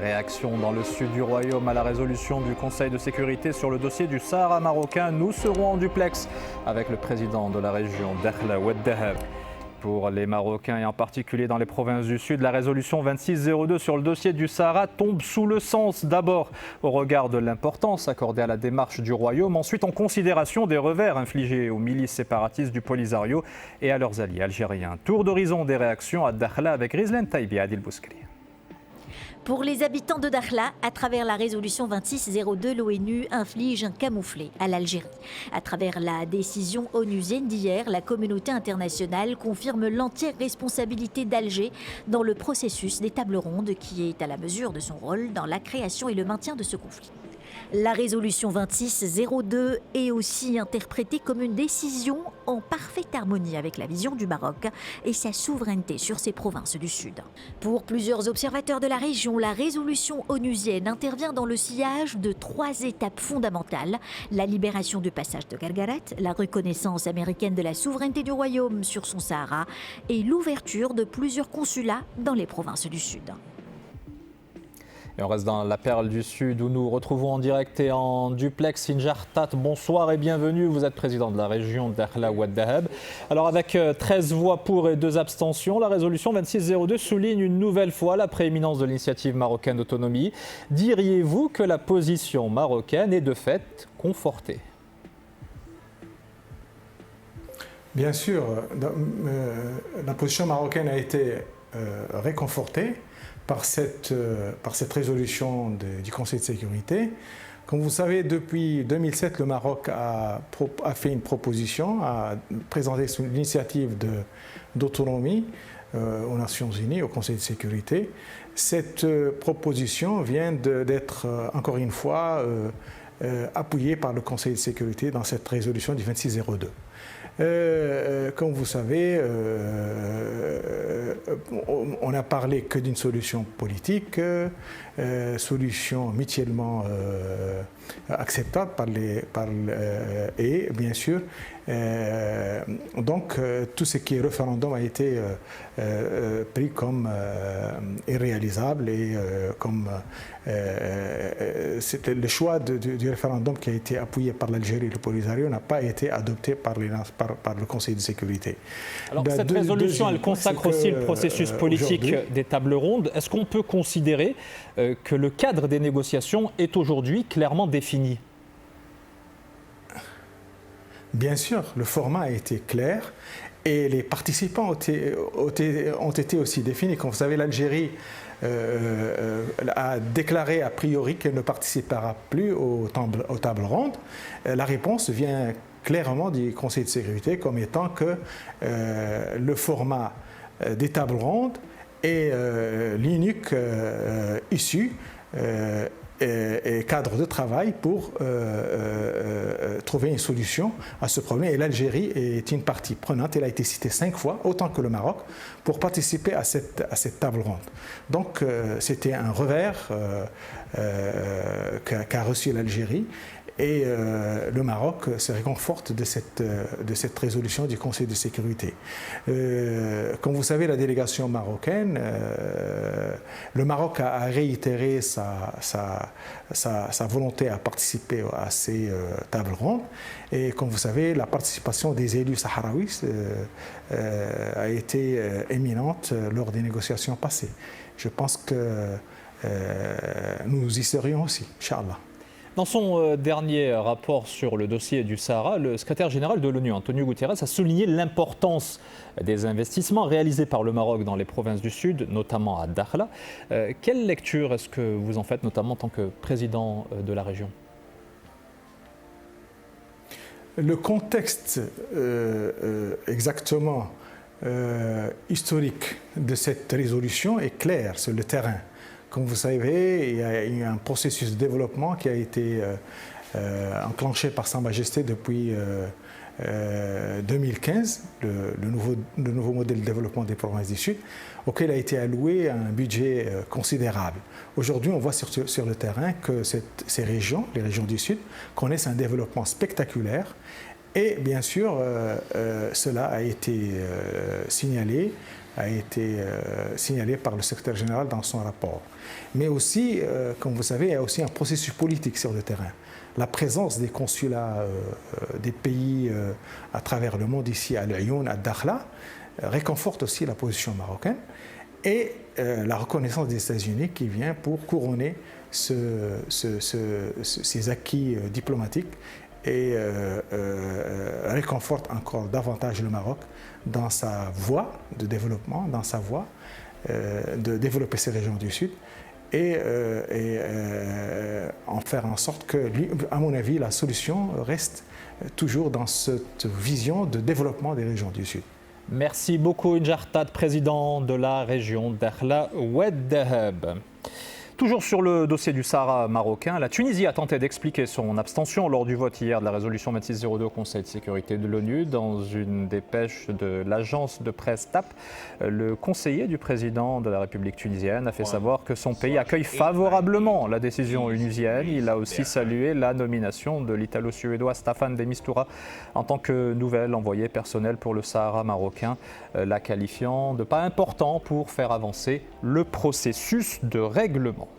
Réaction dans le sud du royaume à la résolution du Conseil de sécurité sur le dossier du Sahara marocain. Nous serons en duplex avec le président de la région, Dakhla Oued Dahab. Pour les Marocains et en particulier dans les provinces du Sud, la résolution 2602 sur le dossier du Sahara tombe sous le sens. D'abord au regard de l'importance accordée à la démarche du Royaume, ensuite en considération des revers infligés aux milices séparatistes du Polisario et à leurs alliés algériens. Tour d'horizon des réactions à Dakhla avec Rizlan Taibi et Adil Bouskri. Pour les habitants de Dakhla, à travers la résolution 2602, l'ONU inflige un camouflet à l'Algérie. À travers la décision onusienne d'hier, la communauté internationale confirme l'entière responsabilité d'Alger dans le processus des tables rondes qui est à la mesure de son rôle dans la création et le maintien de ce conflit. La résolution 2602 est aussi interprétée comme une décision en parfaite harmonie avec la vision du Maroc et sa souveraineté sur ses provinces du Sud. Pour plusieurs observateurs de la région, la résolution onusienne intervient dans le sillage de 3 étapes fondamentales: la libération du passage de Guerguerat, la reconnaissance américaine de la souveraineté du Royaume sur son Sahara et l'ouverture de plusieurs consulats dans les provinces du Sud. Et on reste dans la perle du Sud où nous retrouvons en direct et en duplex Sinjar Tat. Bonsoir et bienvenue. Vous êtes président de la région Dakhla Oued Dahab. Alors avec 13 voix pour et 2 abstentions, la résolution 2602 souligne une nouvelle fois la prééminence de l'initiative marocaine d'autonomie. Diriez-vous que la position marocaine est de fait confortée ? Bien sûr, la position marocaine a été réconfortée par cette résolution du Conseil de sécurité. Comme vous savez, depuis 2007, le Maroc a fait une proposition, a présenté son initiative d'autonomie aux Nations Unies, au Conseil de sécurité. Cette proposition vient d'être, encore une fois, appuyée par le Conseil de sécurité dans cette résolution du 2602. Comme vous savez, on n'a parlé que d'une solution politique, solution mutuellement acceptable et bien sûr, donc tout ce qui est référendum a été pris comme irréalisable et comme c'était le choix du référendum qui a été appuyé par l'Algérie et le Polisario n'a pas été adopté par le Conseil de sécurité. Alors cette résolution, elle consacre aussi le processus politique des tables rondes. Est-ce qu'on peut considérer que le cadre des négociations est aujourd'hui clairement défini ? Bien sûr, le format a été clair et les participants ont été aussi définis. Comme vous savez, l'Algérie a déclaré a priori qu'elle ne participera plus aux tables rondes. La réponse vient clairement du Conseil de sécurité comme étant que le format des tables rondes est l'unique issue et cadre de travail pour trouver une solution à ce problème. Et l'Algérie est une partie prenante. Elle a été citée 5 fois, autant que le Maroc, pour participer à cette table ronde. Donc c'était un revers qu'a reçu l'Algérie. Et le Maroc se réconforte de cette résolution du Conseil de sécurité. Comme vous savez, la délégation marocaine, le Maroc a réitéré sa volonté à participer à ces tables rondes. Et comme vous savez, la participation des élus sahraouis a été éminente lors des négociations passées. Je pense que nous y serions aussi, Inch'Allah. Dans son dernier rapport sur le dossier du Sahara, le secrétaire général de l'ONU, Antonio Guterres, a souligné l'importance des investissements réalisés par le Maroc dans les provinces du Sud, notamment à Dakhla. Quelle lecture est-ce que vous en faites, notamment en tant que président de la région ? Le contexte exactement historique de cette résolution est clair sur le terrain. Comme vous savez, il y a eu un processus de développement qui a été enclenché par Sa Majesté depuis 2015, le nouveau modèle de développement des provinces du Sud, auquel a été alloué un budget considérable. Aujourd'hui, on voit sur le terrain que ces régions, les régions du Sud, connaissent un développement spectaculaire Et bien sûr, cela a été signalé par le secrétaire général dans son rapport. Mais aussi, comme vous savez, il y a aussi un processus politique sur le terrain. La présence des consulats des pays à travers le monde, ici à Lyoun, à Dakhla, réconforte aussi la position marocaine et la reconnaissance des États-Unis qui vient pour couronner ces acquis diplomatiques et réconforte encore davantage le Maroc dans sa voie de développement, dans sa voie de développer ces régions du Sud et en faire en sorte que, à mon avis, la solution reste toujours dans cette vision de développement des régions du Sud. Merci beaucoup Injartad, président de la région Dakhla Oued Dahab. Toujours sur le dossier du Sahara marocain, la Tunisie a tenté d'expliquer son abstention lors du vote hier de la résolution 2602 au Conseil de sécurité de l'ONU. Dans une dépêche de l'agence de presse TAP, le conseiller du président de la République tunisienne a fait savoir que son pays accueille favorablement la décision onusienne. Il a aussi salué la nomination de l'italo-suédois Staffan de Mistura en tant que nouvel envoyé personnel pour le Sahara marocain, la qualifiant de pas important pour faire avancer le processus de règlement.